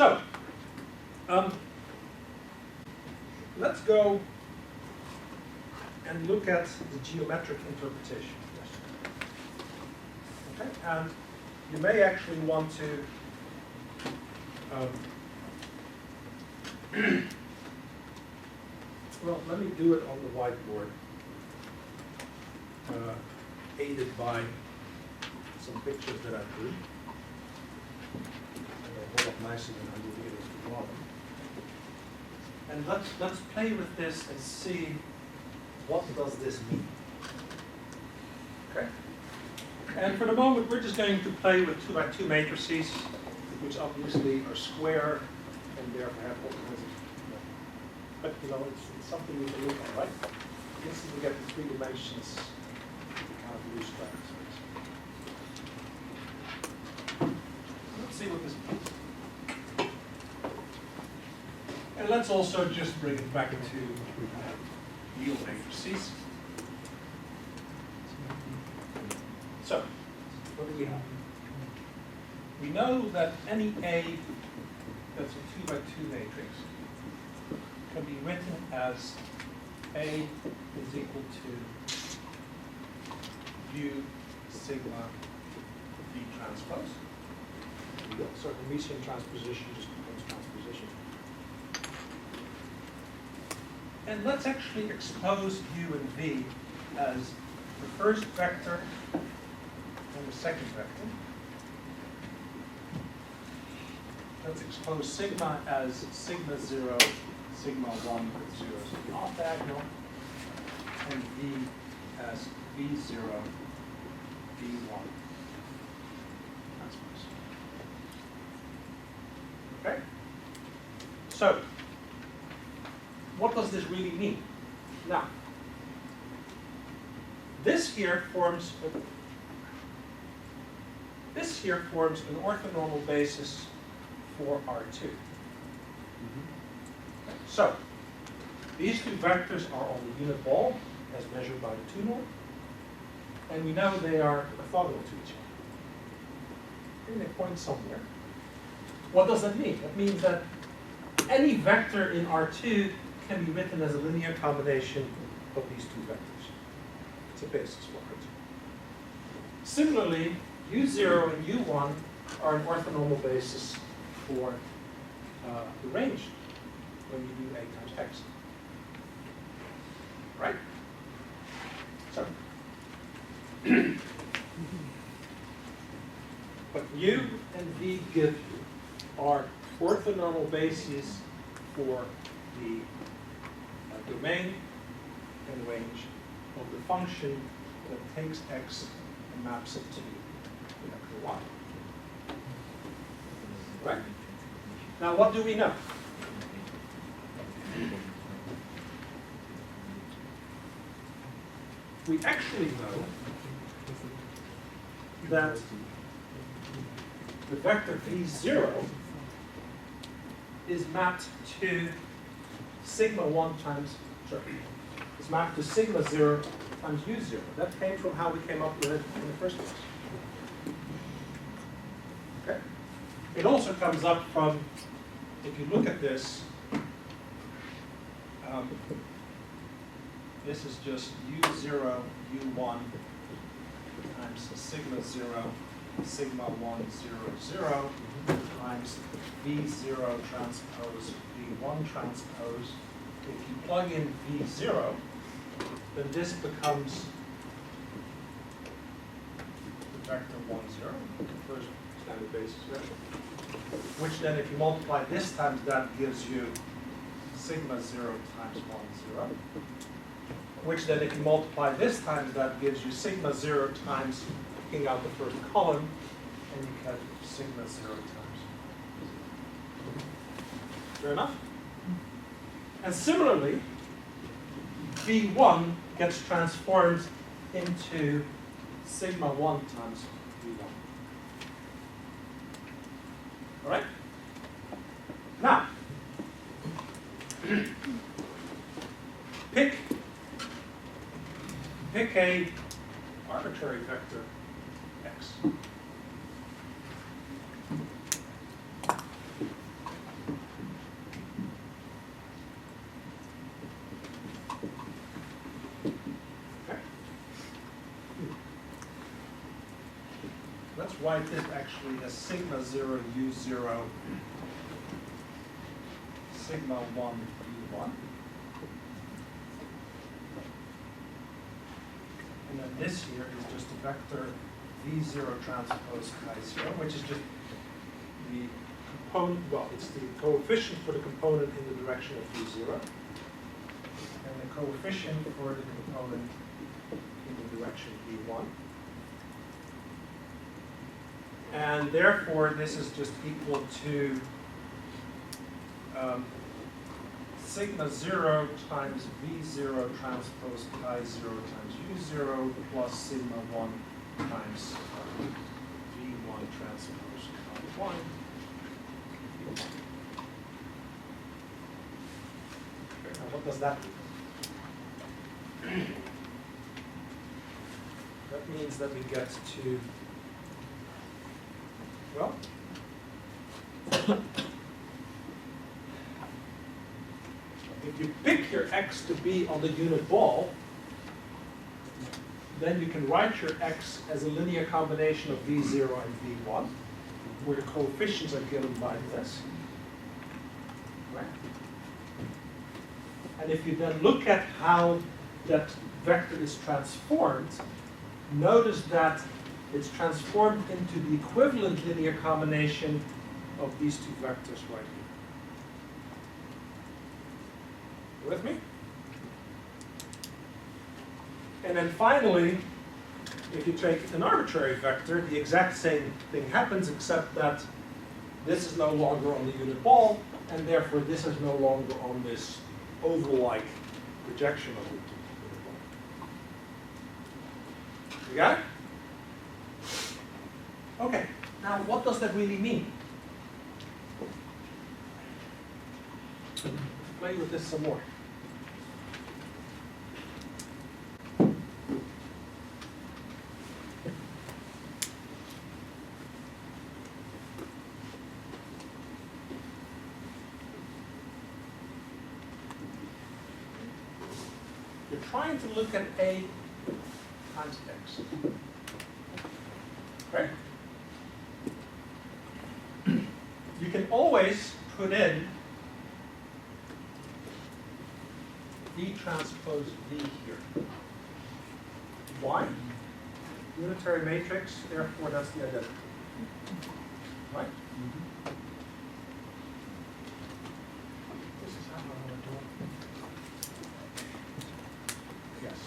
So, let's go and look at the geometric interpretation. Okay, and you may actually want to well, let me do it on the whiteboard, aided by some pictures that I drew. They'll hold up nicely and I will be able to draw them. And let's play with this and see what does this mean. Okay. And for the moment, we're just going to play with 2 by 2 matrices, which obviously are square and therefore have all kinds of. But you know, it's something we can look at, right? This is we get the 3 dimensions, kind of loose tracks. Let's see what this means. And let's also just bring it back to real matrices. So, what do we have? We know that any A that's a 2 by 2 matrix can be written as A is equal to U sigma V transpose. So Hermitian transposition just becomes transposition. And let's actually expose U and V as the first vector and the second vector. Let's expose sigma as sigma 0, sigma 1 with 0 is the off diagonal, and V as V0, V1 transpose. Okay? So, what does this really mean? Now, this here forms an orthonormal basis for R2. Okay. So, these 2 vectors are on the unit ball as measured by the 2 norm, and we know they are orthogonal to each other. And they point somewhere. What does that mean? That means that any vector in R2 can be written as a linear combination of these 2 vectors. It's a basis for R2. Similarly, U0 and U1 are an orthonormal basis for the range when you do A times X. Right? So, what U and V give you are orthonormal bases for the domain and range of the function that takes X and maps it to the vector Y. Right? Now, what do we know? We actually know that the vector V0 is mapped to sigma 1 times, is mapped to sigma 0 times U0. That came from how we came up with it in the first place. Okay? It also comes up from, if you look at this, this is just U0, U1 times sigma 0, sigma 1, 0, 0 times V0 transpose, V1 transpose. If you plug in V0, then this becomes the vector 1, 0, the first standard basis vector, which then if you multiply this times that gives you sigma 0 times 1, 0, which then if you multiply this times that gives you sigma 0 times picking out the first column, and you get sigma 0 times. Fair enough? And similarly, V1 gets transformed into sigma 1 times V1. All right? Now, pick a arbitrary vector x. write this actually as sigma 0 u0 sigma 1 u1. And then this here is just a vector v0 transpose chi0, which is just the component, well, it's the coefficient for the component in the direction of v0, and the coefficient for the component in the direction v1. And therefore, this is just equal to sigma 0 times v0 transpose chi0 times u0 plus sigma 1 times v1 transpose chi1. Now, what does that mean? That means that we get to, well, if you pick your x to be on the unit ball, then you can write your x as a linear combination of v0 and v1, where the coefficients are given by this. Right? And if you then look at how that vector is transformed, notice that it's transformed into the equivalent linear combination of these two vectors right here. You with me? And then finally, if you take an arbitrary vector, the exact same thing happens, except that this is no longer on the unit ball, and therefore this is no longer on this oval-like projection of the unit ball. You got it? Okay, now what does that really mean? Play with this some more. You're trying to look at A times X. Right? You can always put in V transpose V here. Why? Unitary matrix, therefore that's the identity. Right? This is how I want to do it. Yes.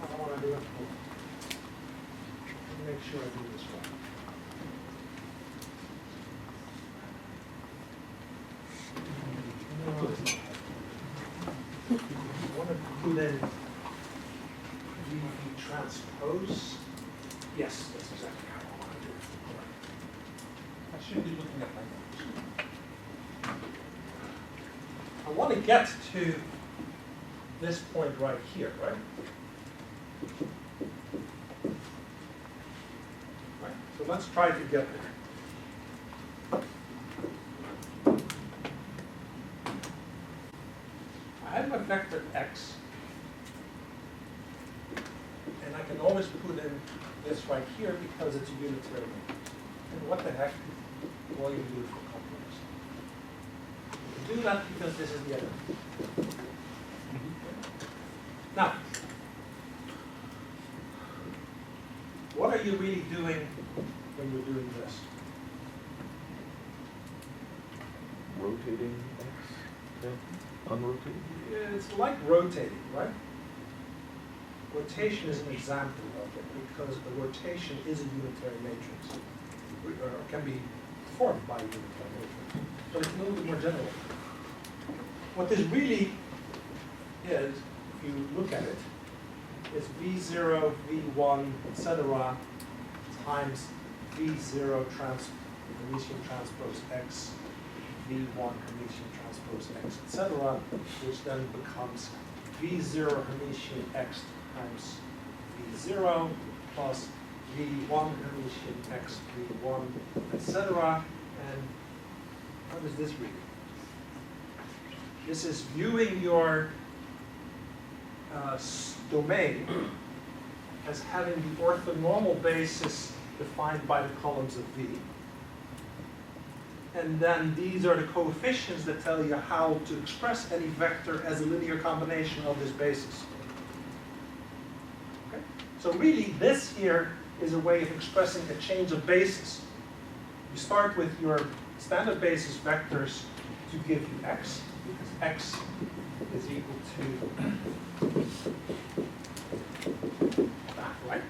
How I want to do it. Let me make sure I do this right. I want to put in V transpose. Yes, that's exactly how I want to do it. I should be looking at my notes. I want to get to this point right here, right? Right. So let's try to get there. I have my vector x, and I can always put in this right here because it's a unitary matrix. And what the heck? Well, you do it for complex. You can do that because this is the identity. Now, what are you really doing when you're doing this? Rotating X? Okay. Unrotating? Yeah, it's like rotating, right? Rotation is an example of it because the rotation is a unitary matrix, or can be formed by a unitary matrix. So it's a little bit more general. What this really is, if you look at it, is V0, V1, etc. times V0 Hermitian transpose X, V1 Hermitian transpose X, etc., which then becomes V0 Hermitian X times V0 plus V1 Hermitian X, V1, etc. And what is this reading? This is viewing your domain as having the orthonormal basis defined by the columns of V. And then these are the coefficients that tell you how to express any vector as a linear combination of this basis. Okay? So really, this here is a way of expressing a change of basis. You start with your standard basis vectors to give you x, because x is equal to that, right?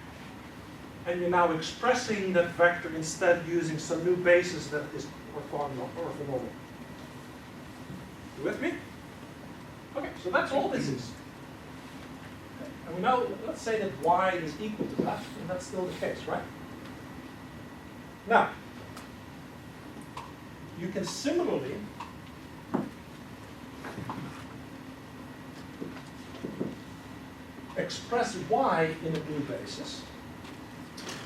And you're now expressing that vector instead using some new basis that is orthonormal. You with me? Okay, so that's all this is. Okay. And we know, let's say that y is equal to that, and that's still the case, right? Now, you can similarly express y in a new basis,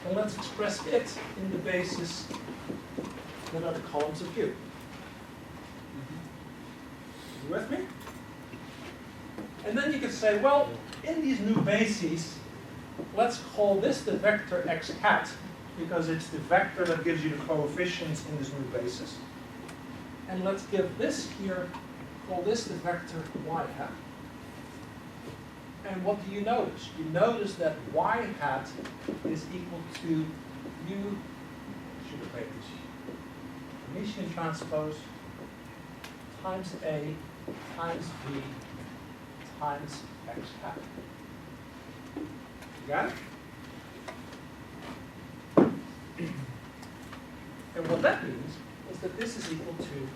and let's express it in the basis that are the columns of U. You with me? And then you can say, well, in these new bases, let's call this the vector x hat, because it's the vector that gives you the coefficients in this new basis. And let's give this here, call this the vector y hat. And what do you notice? You notice that y hat is equal to u, should have made this Hermitian transpose, times A times V times x hat. You got it? And what that means is that this is equal to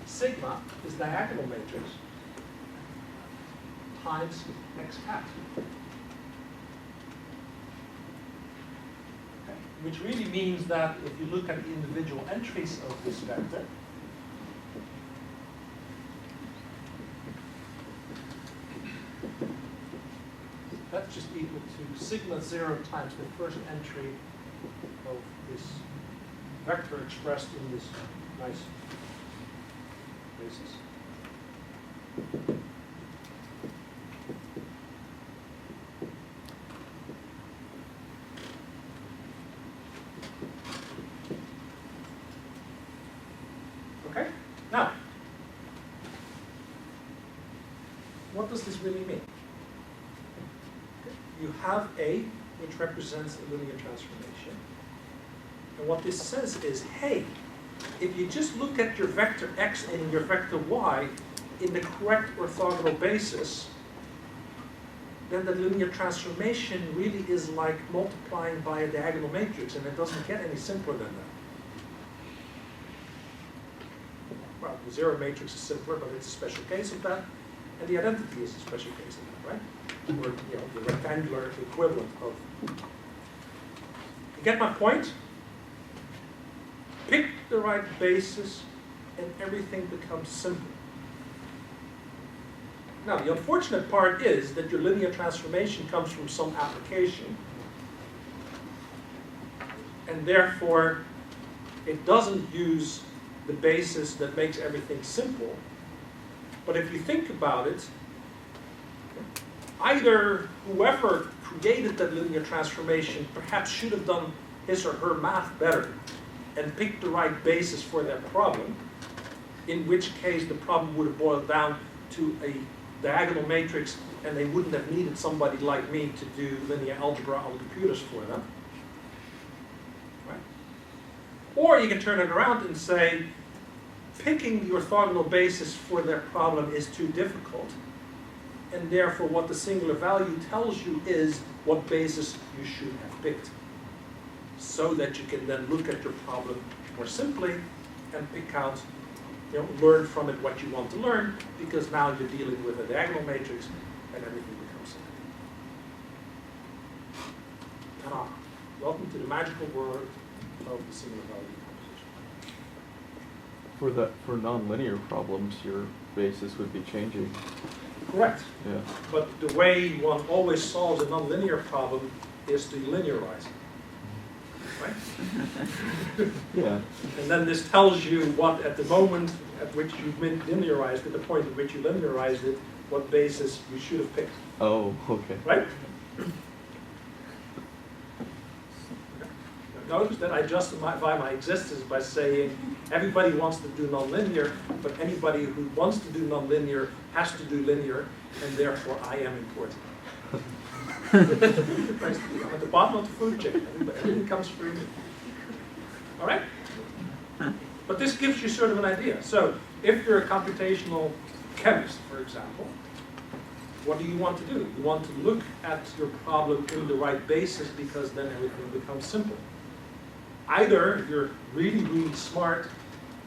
sigma, this diagonal matrix, times x hat. Okay. Which really means that if you look at the individual entries of this vector, that's just equal to sigma 0 times the first entry of this vector expressed in this nice basis. Okay? Now, what does this really mean? You have A, which represents a linear transformation. And what this says is, hey, if you just look at your vector x and your vector y in the correct orthogonal basis, then the linear transformation really is like multiplying by a diagonal matrix, and it doesn't get any simpler than that. Well, the zero matrix is simpler, but it's a special case of that, and the identity is a special case of that, right? Or, you know, the rectangular equivalent of. You get my point? Pick the right basis, and everything becomes simple. Now, the unfortunate part is that your linear transformation comes from some application, and therefore it doesn't use the basis that makes everything simple. But if you think about it, either whoever created that linear transformation perhaps should have done his or her math better and picked the right basis for their problem, in which case the problem would have boiled down to a diagonal matrix, and they wouldn't have needed somebody like me to do linear algebra on computers for them. Right? Or you can turn it around and say, picking the orthogonal basis for their problem is too difficult, and therefore what the singular value tells you is what basis you should have picked, so that you can then look at your problem more simply and pick out, you know, learn from it what you want to learn, because now you're dealing with a diagonal matrix and everything becomes simple. Ta-da! Welcome to the magical world of the singular value composition. For nonlinear problems, your basis would be changing. Correct. Yeah. But the way one always solves a nonlinear problem is to linearize it. Right? Yeah. And then this tells you what, at the moment at which you linearized it, the point at which you linearized it, what basis you should have picked. Oh, okay. Right? notice that I justify my existence by saying everybody wants to do nonlinear, but anybody who wants to do nonlinear has to do linear, and therefore I am important. I'm at the bottom of the food chain. Everything comes through me. All right? But this gives you sort of an idea. So if you're a computational chemist, for example, what do you want to do? You want to look at your problem in the right basis, because then everything becomes simple. Either you're really, really smart,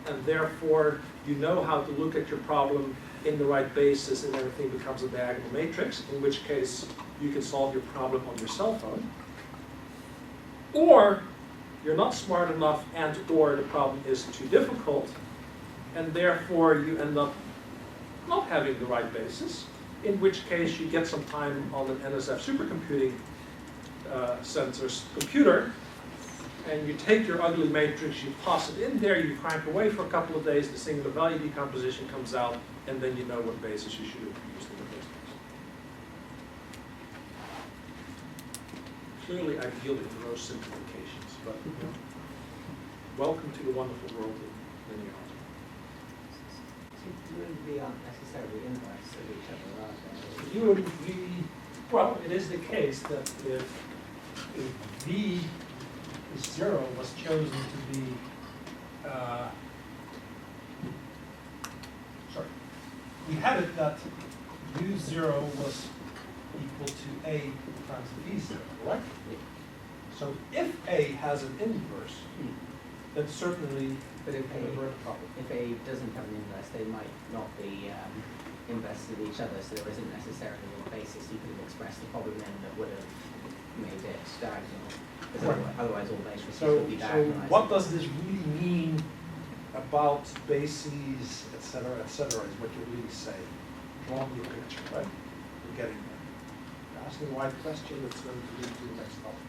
and therefore you know how to look at your problem in the right basis and everything becomes a diagonal matrix, in which case you can solve your problem on your cell phone. Or you're not smart enough, and or the problem is too difficult, and therefore you end up not having the right basis, in which case you get some time on an NSF supercomputing center's computer, and you take your ugly matrix, you toss it in there, you crank away for a couple of days, the singular value decomposition comes out, and then you know what basis you should have used in the first place. Clearly, I've yielded to those simplifications, but welcome to the wonderful world of linearity. You wouldn't be necessarily inverse of each other, are You would be, well, it is the case that if V is 0 was chosen to be, sorry, we had it that U0 was equal to A times V0, right? So if A has an inverse, then certainly But if an inverted problem. if A doesn't have an inverse, they might not be inverses of each other, so there isn't necessarily a basis you could have expressed the problem in that would have made it diagonal. Because Right. otherwise all matrices So, would be so diagonalized. what does this really mean about bases, et cetera, is what you're really saying. Draw me a picture, right? We're getting there. You're asking the right question that's going to lead to the next topic.